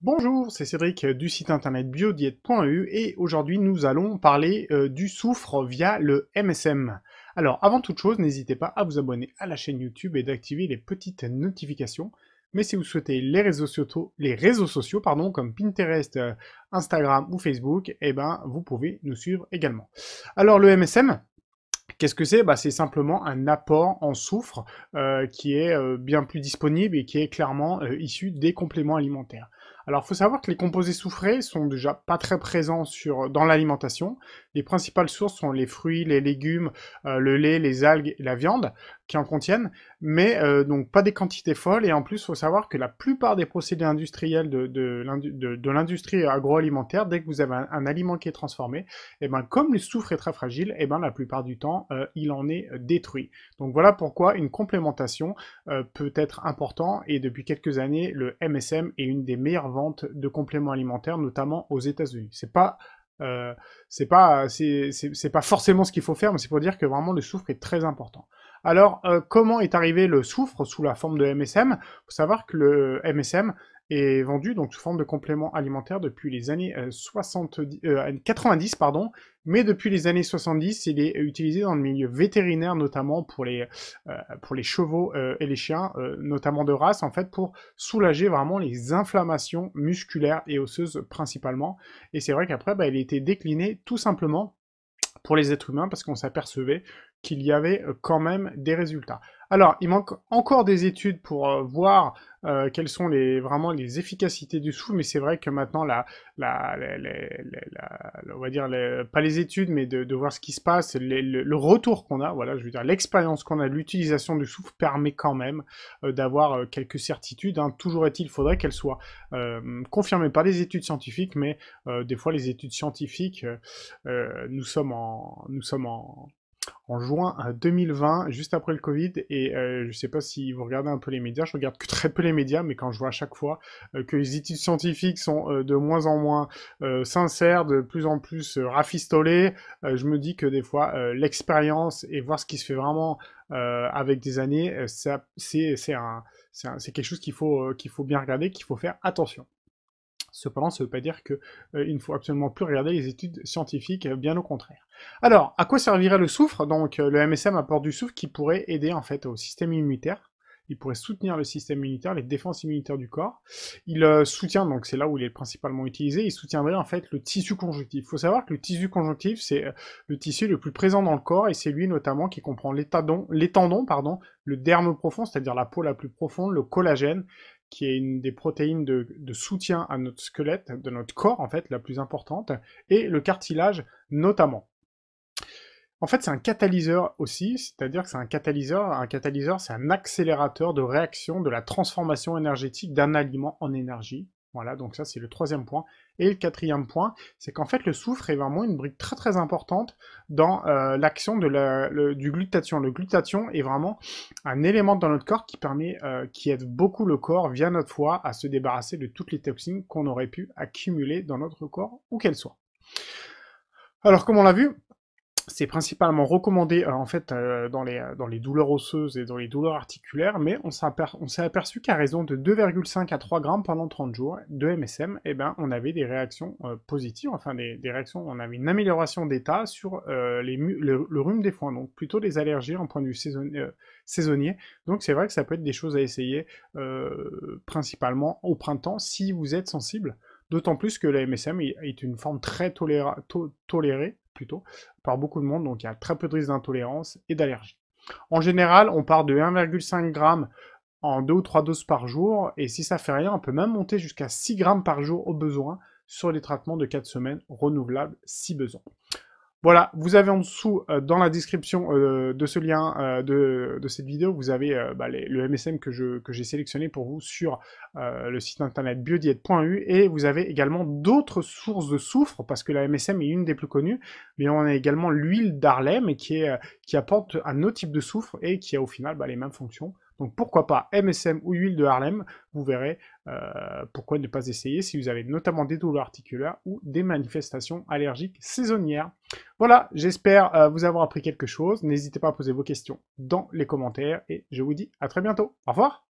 Bonjour, c'est Cédric du site internet biodiète.eu et aujourd'hui nous allons parler du soufre via le MSM. Alors avant toute chose, n'hésitez pas à vous abonner à la chaîne YouTube et d'activer les petites notifications. Mais si vous souhaitez les réseaux sociaux pardon, comme Pinterest, Instagram ou Facebook, eh ben, vous pouvez nous suivre également. Alors le MSM, qu'est-ce que c'est? Bah, c'est simplement un apport en soufre qui est bien plus disponible et qui est clairement issu des compléments alimentaires. Alors, il faut savoir que les composés soufrés sont déjà pas très présents dans l'alimentation. Les principales sources sont les fruits, les légumes, le lait, les algues et la viande qui en contiennent, mais donc pas des quantités folles. Et en plus, il faut savoir que la plupart des procédés industriels de l'industrie agroalimentaire, dès que vous avez un aliment qui est transformé, et ben comme le soufre est très fragile, et ben la plupart du temps, il en est détruit. Donc voilà pourquoi une complémentation peut être important et depuis quelques années, le MSM est une des meilleures ventes de compléments alimentaires, notamment aux États-Unis. C'est pas forcément ce qu'il faut faire, mais c'est pour dire que vraiment le soufre est très important. Alors, comment est arrivé le soufre sous la forme de MSM? Il faut savoir que le MSM est vendu donc sous forme de complément alimentaire depuis les années 90, pardon, mais depuis les années 70, il est utilisé dans le milieu vétérinaire, notamment pour les chevaux et les chiens, notamment de race, en fait, pour soulager vraiment les inflammations musculaires et osseuses principalement. Et c'est vrai qu'après, bah, il a été décliné tout simplement pour les êtres humains parce qu'on s'apercevait qu'il y avait quand même des résultats. Alors, il manque encore des études pour voir quelles sont vraiment les efficacités du soufre, mais c'est vrai que maintenant, on va dire, pas les études, mais de voir ce qui se passe, le retour qu'on a, voilà, je veux dire, l'expérience qu'on a de l'utilisation du soufre permet quand même d'avoir quelques certitudes. Hein. Toujours est-il, il faudrait qu'elles soient confirmées par les études scientifiques, mais des fois, les études scientifiques, nous sommes en juin 2020, juste après le Covid, et je sais pas si vous regardez un peu les médias, je regarde que très peu les médias, mais quand je vois à chaque fois que les études scientifiques sont de moins en moins sincères, de plus en plus rafistolées, je me dis que des fois, l'expérience et voir ce qui se fait vraiment avec des années, c'est quelque chose qu'il faut bien regarder, qu'il faut faire attention. Cependant, ça ne veut pas dire qu'il ne faut absolument plus regarder les études scientifiques, bien au contraire. Alors, à quoi servirait le soufre? Donc, le MSM apporte du soufre qui pourrait aider en fait au système immunitaire. Il pourrait soutenir le système immunitaire, les défenses immunitaires du corps. Il soutient, donc c'est là où il est principalement utilisé, il soutiendrait en fait le tissu conjonctif. Il faut savoir que le tissu conjonctif, c'est le tissu le plus présent dans le corps et c'est lui notamment qui comprend les tendons, pardon, le derme profond, c'est-à-dire la peau la plus profonde, le collagène, qui est une des protéines de soutien à notre squelette, de notre corps en fait, la plus importante, et le cartilage notamment. En fait, c'est un catalyseur aussi, c'est-à-dire que c'est un catalyseur. Un catalyseur, c'est un accélérateur de réaction de la transformation énergétique d'un aliment en énergie. Voilà, donc ça c'est le troisième point. Et le quatrième point, c'est qu'en fait le soufre est vraiment une brique très très importante dans l'action du glutathion. Le glutathion est vraiment un élément dans notre corps qui aide beaucoup le corps via notre foie à se débarrasser de toutes les toxines qu'on aurait pu accumuler dans notre corps, où qu'elles soient. Alors comme on l'a vu, c'est principalement recommandé en fait dans les douleurs osseuses et dans les douleurs articulaires, mais on s'est aperçu qu'à raison de 2,5 à 3 grammes pendant 30 jours de MSM, eh ben, on avait des réactions positives, enfin des réactions, on avait une amélioration d'état sur le rhume des foins, donc plutôt des allergies en point de vue saisonnier. Donc c'est vrai que ça peut être des choses à essayer principalement au printemps si vous êtes sensible. D'autant plus que la MSM est une forme très tolérée plutôt, par beaucoup de monde, donc il y a très peu de risques d'intolérance et d'allergie. En général, on part de 1,5 g en 2 ou 3 doses par jour, et si ça fait rien, on peut même monter jusqu'à 6 grammes par jour au besoin sur les traitements de 4 semaines renouvelables si besoin. Voilà, vous avez en dessous, dans la description de ce lien de cette vidéo, vous avez le MSM que j'ai sélectionné pour vous sur le site internet biodiète.eu et vous avez également d'autres sources de soufre, parce que la MSM est une des plus connues, mais on a également l'huile d'Harlem qui apporte un autre type de soufre et qui a au final les mêmes fonctions. Donc pourquoi pas MSM ou huile de Harlem, vous verrez pourquoi ne pas essayer si vous avez notamment des douleurs articulaires ou des manifestations allergiques saisonnières. Voilà, j'espère vous avoir appris quelque chose. N'hésitez pas à poser vos questions dans les commentaires et je vous dis à très bientôt. Au revoir!